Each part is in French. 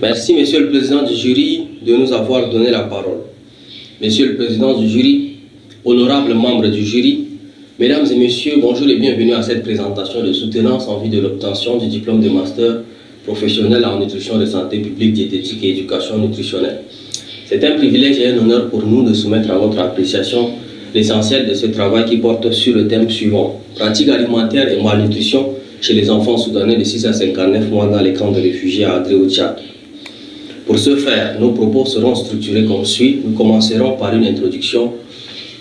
Merci, Monsieur le Président du jury, de nous avoir donné la parole. Monsieur le Président du jury, honorables membres du jury, Mesdames et Messieurs, bonjour et bienvenue à cette présentation de soutenance en vue de l'obtention du diplôme de master professionnel en nutrition de santé publique, diététique et éducation nutritionnelle. C'est un privilège et un honneur pour nous de soumettre à votre appréciation l'essentiel de ce travail qui porte sur le thème suivant: pratiques alimentaires et malnutrition chez les enfants soudanais de 6 à 59 mois dans les camps de réfugiés à Adré au Tchad. Pour ce faire, nos propos seront structurés comme suit. Nous commencerons par une introduction.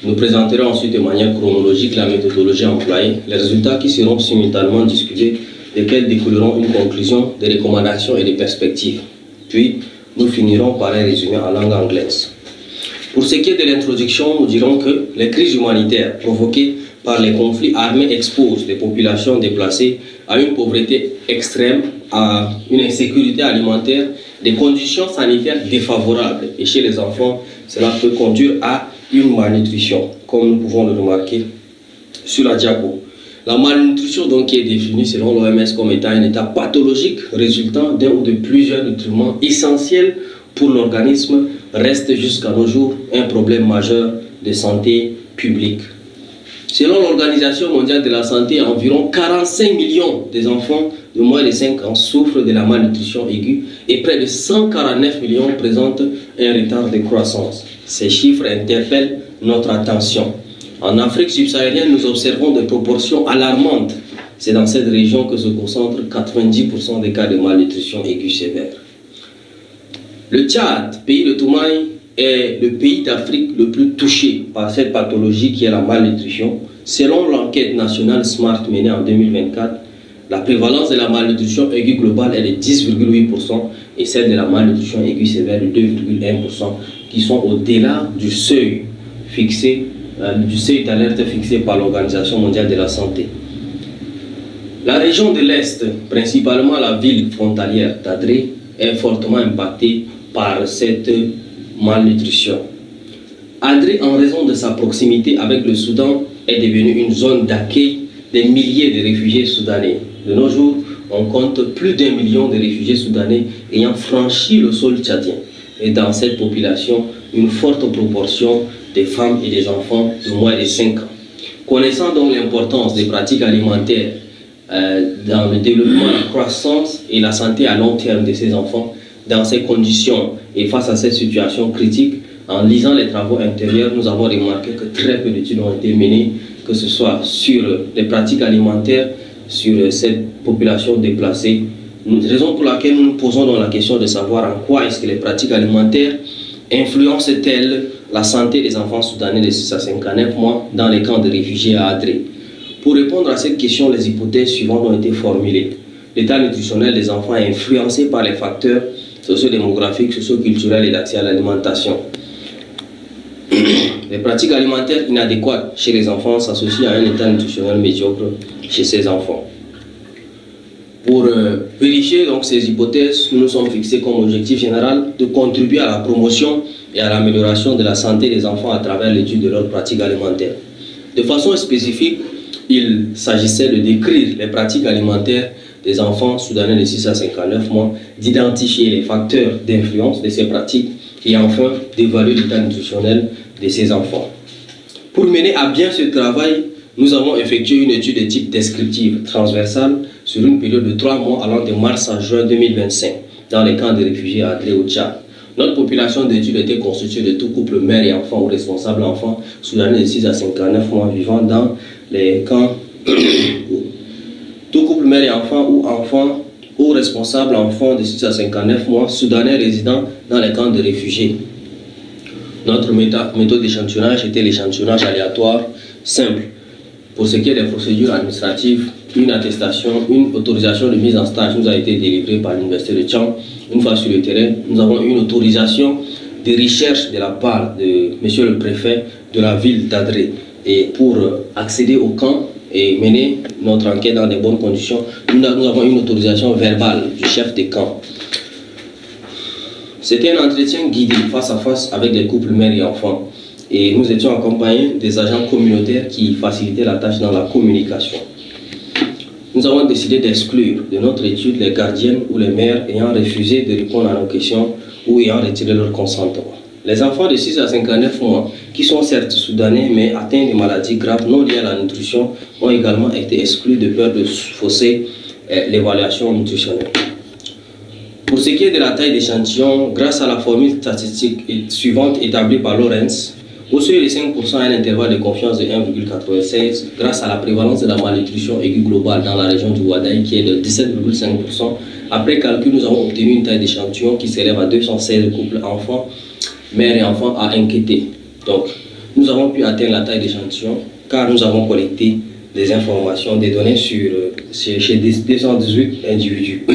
Nous présenterons ensuite de manière chronologique la méthodologie employée, les résultats qui seront simultanément discutés, desquels découleront une conclusion, des recommandations et des perspectives. Puis, nous finirons par un résumé en langue anglaise. Pour ce qui est de l'introduction, nous dirons que les crises humanitaires provoquées par les conflits armés exposent les populations déplacées à une pauvreté extrême, à une insécurité alimentaire, des conditions sanitaires défavorables. Et chez les enfants, cela peut conduire à une malnutrition, comme nous pouvons le remarquer sur la diapo. La malnutrition donc est définie selon l'OMS comme étant un état pathologique résultant d'un ou de plusieurs nutriments essentiels pour l'organisme, reste jusqu'à nos jours un problème majeur de santé publique. Selon l'Organisation mondiale de la santé, environ 45 millions des enfants de moins de 5 ans souffrent de la malnutrition aiguë et près de 149 millions présentent un retard de croissance. Ces chiffres interpellent notre attention. En Afrique subsaharienne, nous observons des proportions alarmantes. C'est dans cette région que se concentrent 90% des cas de malnutrition aiguë sévère. Le Tchad, pays de Toumaï, est le pays d'Afrique le plus touché par cette pathologie qui est la malnutrition. Selon l'enquête nationale SMART menée en 2024, la prévalence de la malnutrition aiguë globale est de 10,8% et celle de la malnutrition aiguë sévère de 2,1%, qui sont au-delà du seuil fixé, du seuil d'alerte fixé par l'Organisation mondiale de la santé. La région de l'Est, principalement la ville frontalière d'Adré, est fortement impactée par cette malnutrition. Adré, en raison de sa proximité avec le Soudan, est devenue une zone d'accueil des milliers de réfugiés soudanais. De nos jours, on compte plus d'1 million de réfugiés soudanais ayant franchi le sol tchadien. Et dans cette population, une forte proportion des femmes et des enfants de moins de 5 ans. Connaissant donc l'importance des pratiques alimentaires dans le développement, la croissance et la santé à long terme de ces enfants, dans ces conditions et face à cette situation critique, en lisant les travaux intérieurs, nous avons remarqué que très peu d'études ont été menées, que ce soit sur les pratiques alimentaires, sur cette population déplacée. Raison pour laquelle nous nous posons donc la question de savoir en quoi est-ce que les pratiques alimentaires influencent-elles la santé des enfants soudanais de 6 à 59 mois dans les camps de réfugiés à Adré. Pour répondre à cette question, les hypothèses suivantes ont été formulées. L'état nutritionnel des enfants est influencé par les facteurs sociodémographiques, socioculturels et d'accès à l'alimentation. Les pratiques alimentaires inadéquates chez les enfants s'associent à un état nutritionnel médiocre chez ces enfants. Pour vérifier donc ces hypothèses, nous nous sommes fixés comme objectif général de contribuer à la promotion et à l'amélioration de la santé des enfants à travers l'étude de leurs pratiques alimentaires. De façon spécifique, il s'agissait de décrire les pratiques alimentaires des enfants soudanais de 6 à 59 mois, d'identifier les facteurs d'influence de ces pratiques et enfin d'évaluer l'état nutritionnel de ces enfants. Pour mener à bien ce travail, nous avons effectué une étude de type descriptive transversale sur une période de 3 mois allant de mars à juin 2025 dans les camps de réfugiés à Adré au Tchad. Notre population d'études était constituée de tout couple mère et enfant ou responsable enfant soudanais de 6 à 59 mois vivant dans les camps tout couple mère et enfant ou responsable enfant de 6 à 59 mois soudanais résidant dans les camps de réfugiés. Notre méthode d'échantillonnage était l'échantillonnage aléatoire simple. Pour ce qui est des procédures administratives, une attestation, une autorisation de mise en stage nous a été délivrée par l'Université de Tchang. Une fois sur le terrain, nous avons une autorisation de recherche de la part de monsieur le préfet de la ville d'Adré. Et pour accéder au camp et mener notre enquête dans de bonnes conditions, nous avons une autorisation verbale du chef de camp. C'était un entretien guidé face à face avec les couples mères et enfants. Et nous étions accompagnés des agents communautaires qui facilitaient la tâche dans la communication. nous avons décidé d'exclure de notre étude les gardiennes ou les mères ayant refusé de répondre à nos questions ou ayant retiré leur consentement. Les enfants de 6 à 59 mois, qui sont certes soudanais mais atteints de maladies graves non liées à la nutrition, ont également été exclus de peur de fausser l'évaluation nutritionnelle. Pour ce qui est de la taille d'échantillon, grâce à la formule statistique suivante établie par Lorenz, au seuil de 5% à un intervalle de confiance de 1,96, grâce à la prévalence de la malnutrition aiguë globale dans la région du Wadaï qui est de 17,5%, après calcul, nous avons obtenu une taille d'échantillon qui s'élève à 216 couples enfants, mères et enfants à inquiéter. Donc, nous avons pu atteindre la taille d'échantillon car nous avons collecté des informations, des données chez 218 individus.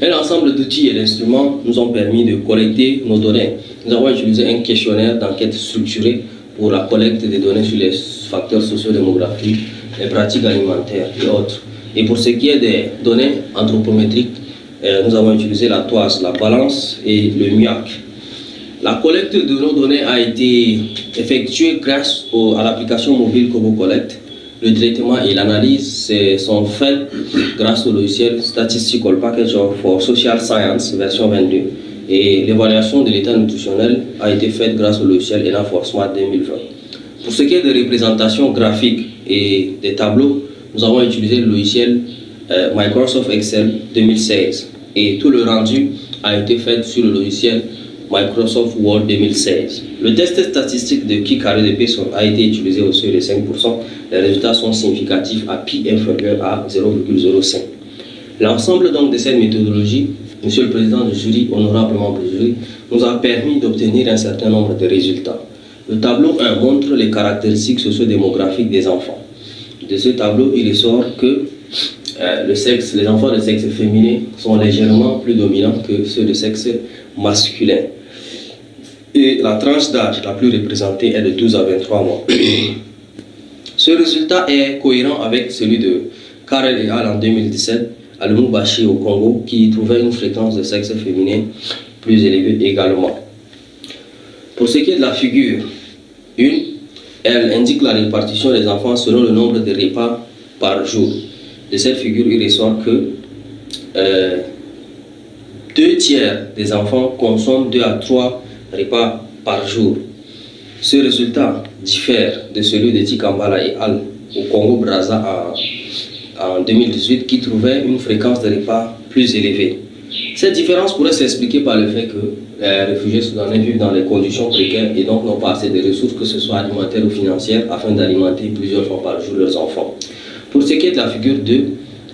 Un ensemble d'outils et d'instruments nous ont permis de collecter nos données. Nous avons utilisé un questionnaire d'enquête structuré pour la collecte des données sur les facteurs sociodémographiques, les pratiques alimentaires et autres. Et pour ce qui est des données anthropométriques, nous avons utilisé la toise, la balance et le MIAC. La collecte de nos données a été effectuée grâce à l'application mobile Kobo Collect. Le traitement et l'analyse sont faits grâce au logiciel Statistical Package for Social Science version 22 et l'évaluation de l'état nutritionnel a été faite grâce au logiciel ENA4Smart 2020. Pour ce qui est de représentation graphique et des tableaux, nous avons utilisé le logiciel Microsoft Excel 2016 et tout le rendu a été fait sur le logiciel Microsoft Word 2016. Le test statistique de Q carré de P a été utilisé au seuil de 5%. Les résultats sont significatifs à pi inférieur à 0,05. L'ensemble donc de cette méthodologie, Monsieur le Président du jury, honorable membre du jury, nous a permis d'obtenir un certain nombre de résultats. Le tableau 1 montre les caractéristiques sociodémographiques des enfants. De ce tableau, il ressort que les enfants de sexe féminin sont légèrement plus dominants que ceux de sexe masculin. Et la tranche d'âge la plus représentée est de 12 à 23 mois. Ce résultat est cohérent avec celui de Karel et al. En 2017 à Lumumbashi au Congo qui trouvait une fréquence de sexe féminin plus élevée également. Pour ce qui est de la figure 1, elle indique la répartition des enfants selon le nombre de repas par jour. De cette figure, il ressort que 2 tiers des enfants consomment 2 à 3 repas par jour. Ce résultat diffère de celui de Tikambala et al. Au Congo-Brazza en 2018 qui trouvait une fréquence de repas plus élevée. Cette différence pourrait s'expliquer par le fait que les réfugiés soudanais vivent dans des conditions précaires et donc n'ont pas assez de ressources, que ce soit alimentaires ou financières, afin d'alimenter plusieurs fois par jour leurs enfants. Pour ce qui est de la figure 2,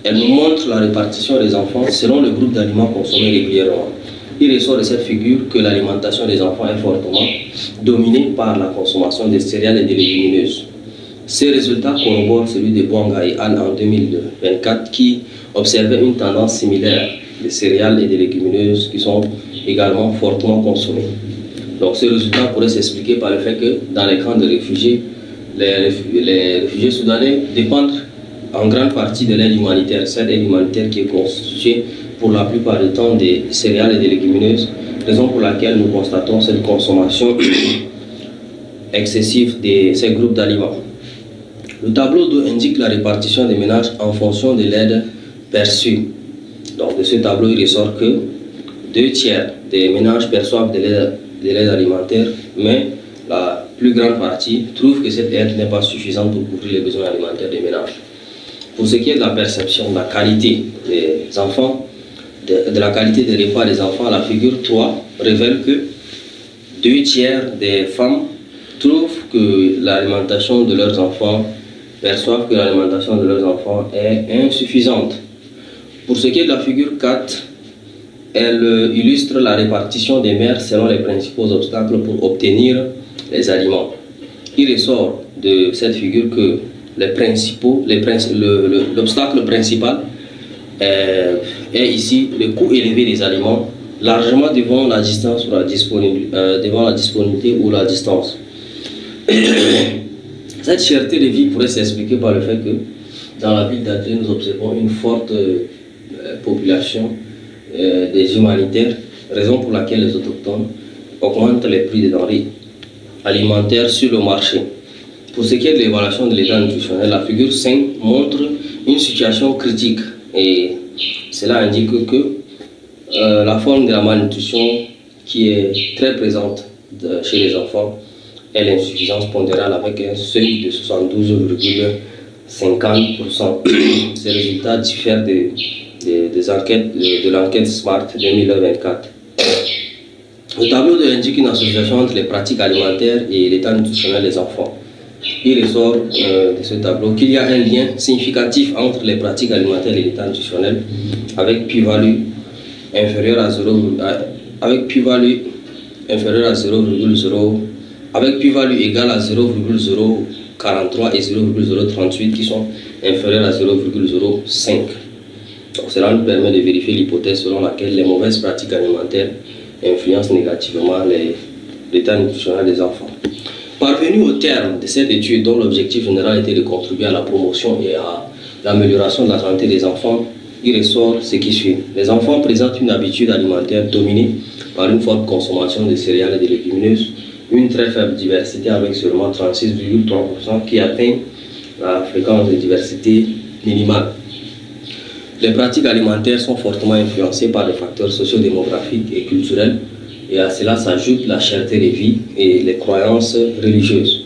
elle nous montre la répartition des enfants selon le groupe d'aliments consommés régulièrement. Il ressort de cette figure que l'alimentation des enfants est fortement dominée par la consommation des céréales et des légumineuses. Ces résultats corroborent celui de Bwanga et al. En 2024 qui observait une tendance similaire des céréales et des légumineuses qui sont également fortement consommées. Donc ce résultat pourrait s'expliquer par le fait que dans les camps de réfugiés, les réfugiés soudanais dépendent en grande partie de l'aide humanitaire, cette aide humanitaire qui est constituée pour la plupart du temps des céréales et des légumineuses, raison pour laquelle nous constatons cette consommation excessive de ces groupes d'aliments. Le tableau 2 indique la répartition des ménages en fonction de l'aide perçue. Donc de ce tableau, il ressort que 2 tiers des ménages perçoivent de l'aide alimentaire, mais la plus grande partie trouve que cette aide n'est pas suffisante pour couvrir les besoins alimentaires des ménages. Pour ce qui est de la perception de la qualité des enfants, de la qualité des repas des enfants, la figure 3 révèle que 2 tiers des femmes trouvent que l'alimentation de leurs enfants, perçoivent que l'alimentation de leurs enfants est insuffisante. Pour ce qui est de la figure 4, elle illustre la répartition des mères selon les principaux obstacles pour obtenir les aliments. Il ressort de cette figure que l'obstacle principal est ici le coût élevé des aliments, largement devant la distance ou devant la disponibilité ou la distance. Cette cherté de vie pourrait s'expliquer par le fait que dans la ville d'Adrien, nous observons une forte population des humanitaires, raison pour laquelle les autochtones augmentent les prix des denrées alimentaires sur le marché. Pour ce qui est de l'évaluation de l'état nutritionnel, la figure 5 montre une situation critique et cela indique que la forme de la malnutrition qui est très présente chez les enfants est l'insuffisance pondérale avec un seuil de 72,50%. Ces résultats diffèrent des enquêtes de l'enquête SMART 2024. Le tableau indique une association entre les pratiques alimentaires et l'état nutritionnel des enfants. Il ressort de ce tableau qu'il y a un lien significatif entre les pratiques alimentaires et l'état nutritionnel avec p-value inférieur à 0, avec p-value inférieur à 0,0, avec p-value égale à 0,043 et 0,038 qui sont inférieurs à 0,05. Donc cela nous permet de vérifier l'hypothèse selon laquelle les mauvaises pratiques alimentaires influencent négativement l'état nutritionnel des enfants. Parvenu au terme de cette étude dont l'objectif général était de contribuer à la promotion et à l'amélioration de la santé des enfants, il ressort ce qui suit. Les enfants présentent une habitude alimentaire dominée par une forte consommation de céréales et de légumineuses, une très faible diversité avec seulement 36,3% qui atteint la fréquence de diversité minimale. Les pratiques alimentaires sont fortement influencées par des facteurs socio-démographiques et culturels, et à cela s'ajoute la cherté des vies et les croyances religieuses.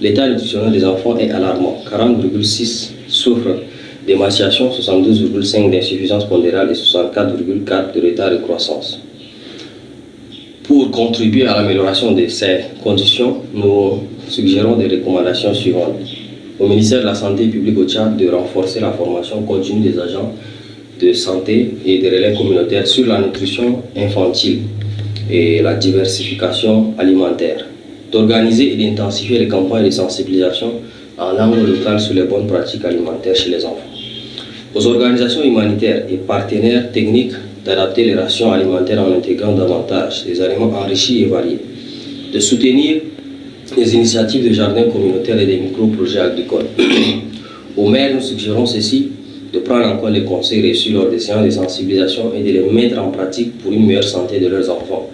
L'état nutritionnel des enfants est alarmant. 40,6 souffrent d'émaciation, 72,5 d'insuffisance pondérale et 64,4 de retard de croissance. Pour contribuer à l'amélioration de ces conditions, nous suggérons des recommandations suivantes. Au ministère de la Santé publique au Tchad de renforcer la formation continue des agents de santé et des relais communautaires sur la nutrition infantile et la diversification alimentaire, d'organiser et d'intensifier les campagnes de sensibilisation en langue locale sur les bonnes pratiques alimentaires chez les enfants. Aux organisations humanitaires et partenaires techniques d'adapter les rations alimentaires en intégrant davantage des aliments enrichis et variés, de soutenir les initiatives de jardins communautaires et des micro-projets agricoles. Aux maires, nous suggérons ceci, de prendre en compte les conseils reçus lors des séances de sensibilisation et de les mettre en pratique pour une meilleure santé de leurs enfants,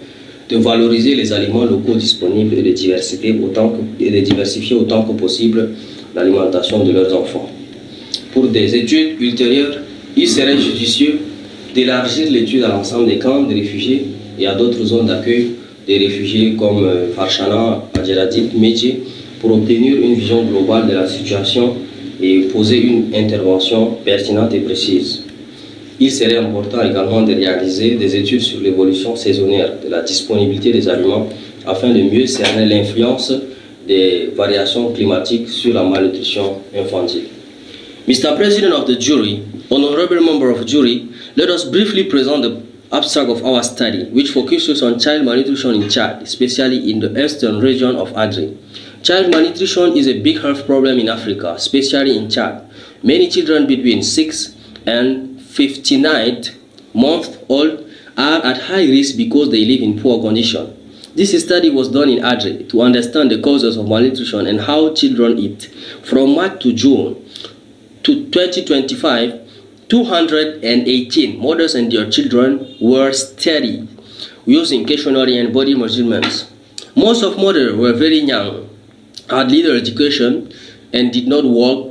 de valoriser les aliments locaux disponibles et de diversifier autant que possible l'alimentation de leurs enfants. Pour des études ultérieures, il serait judicieux d'élargir l'étude à l'ensemble des camps de réfugiés et à d'autres zones d'accueil des réfugiés comme Farchana, Adjeradit, Métier, pour obtenir une vision globale de la situation et poser une intervention pertinente et précise. Il serait important également de réaliser des études sur l'évolution saisonnière de la disponibilité des aliments afin de mieux cerner l'influence des variations climatiques sur la malnutrition infantile. Mr. President of the jury, honorable member of jury, let us briefly present the abstract of our study, which focuses on child malnutrition in Chad, especially in the eastern region of Adre. Child malnutrition is a big health problem in Africa, especially in Chad. Many children between 6 and 59 months old are at high risk because they live in poor condition. This study was done in Adre to understand the causes of malnutrition and how children eat. From March to June to 2025, 218 mothers and their children were studied using questionnaire and body measurements. Most of mothers were very young, had little education, and did not work.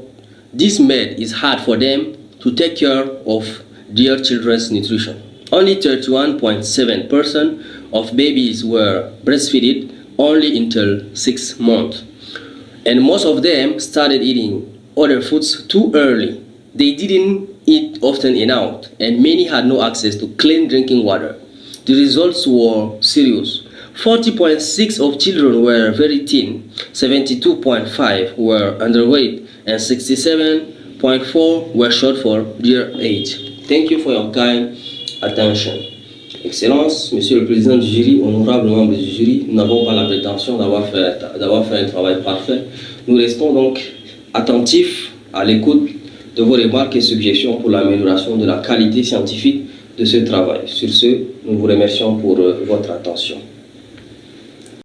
This made it hard for them to take care of their children's nutrition. Only 31.7% of babies were breastfeeded only until 6 months, and most of them started eating other foods too early. They didn't eat often enough, and many had no access to clean drinking water. The results were serious. 40.6% of children were very thin, 72.5% were underweight, and 67.4% were short for their age. Thank you for your kind attention. Excellence, Monsieur le Président du jury, honorables membres du jury, nous n'avons pas la prétention d'avoir fait un travail parfait. Nous restons donc attentifs à l'écoute de vos remarques et suggestions pour l'amélioration de la qualité scientifique de ce travail. Sur ce, nous vous remercions pour votre attention.